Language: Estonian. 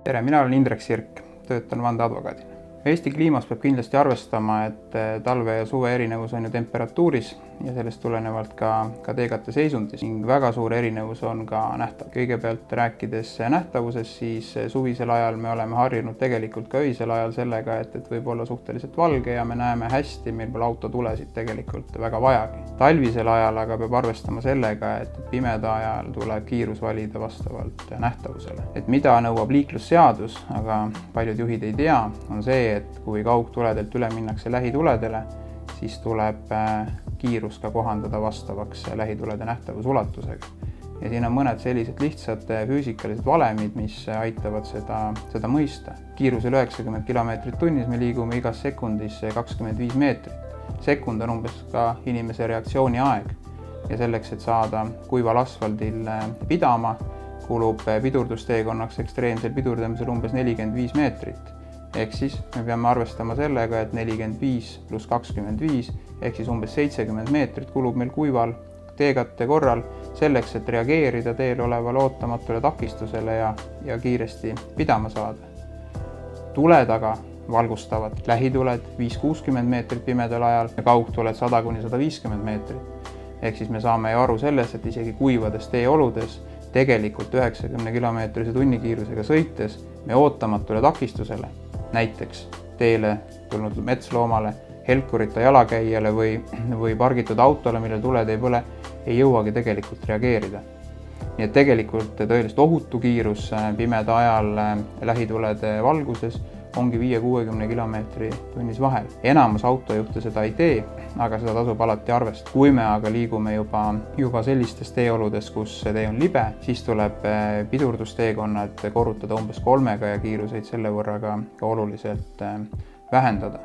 Tere, mina olen Indrek Sirk, töötan vandeadvokaadina. Eesti kliimas peab kindlasti arvestama, et talve ja suve erinevus on ju temperatuuris ja sellest tulenevalt ka teekatte seisundis ning väga suur erinevus on ka nähtav. Kõigepealt rääkides nähtavusest, siis suvisel ajal me oleme harjunud tegelikult ka öisel ajal sellega, et võib olla suhteliselt valge ja me näeme hästi, meil pole autotulesid tegelikult väga vajagi. Talvisel ajal aga peab arvestama sellega, et pimeda ajal tuleb kiirus valida vastavalt nähtavusele. Et mida nõuab liiklusseadus, aga paljud juhid ei tea, on see, et kui kaugtuledelt üle minnakse lähituledele, siis tuleb kiirus ka kohandada vastavaks lähitulede nähtavusulatusega. Ja siin on mõned sellised lihtsad füüsikalised valemid, mis aitavad seda mõista. Kiirusel 90 km/h me liigume igas sekundis 25 meetrit. Sekund on umbes ka inimese reaktsiooni aeg ja selleks, et saada kuival asfaldil pidama, kulub pidurdusteekonnaks ekstreemsel pidurdamisel umbes 45 meetrit. Ehk siis me peame arvestama sellega, et 45 pluss 25 ehk siis umbes 70 meetrit kulub meil kuival teekatte korral selleks, et reageerida teel olevale ootamatule takistusele ja kiiresti pidama saada. Tule taga valgustavad lähituled 5-60 meetrit pimedal ajal ja kaugtuled 100-150 meetrit. Ehk siis me saame ju aru sellest, et isegi kuivades teeoludes tegelikult 90 km/h tunnikiirusega sõites me ootamatule takistusele, näiteks teele tulnud metsloomale, helkurita jalakäijale või pargitud autole, millel tuled ei põle, ei jõuagi tegelikult reageerida. Nii et tegelikult tõeliselt ohutu kiirus pimeda ajal lähitulede valguses ongi 5-60 km/h vahel. Enamus autojuhte seda ei tee, aga seda tasub alati arvestada. Kui me aga liigume juba sellistes teeoludes, kus see tee on libe, siis tuleb pidurdusteekonnad korrutada umbes 3 ja kiiruseid selle võrra ka oluliselt vähendada.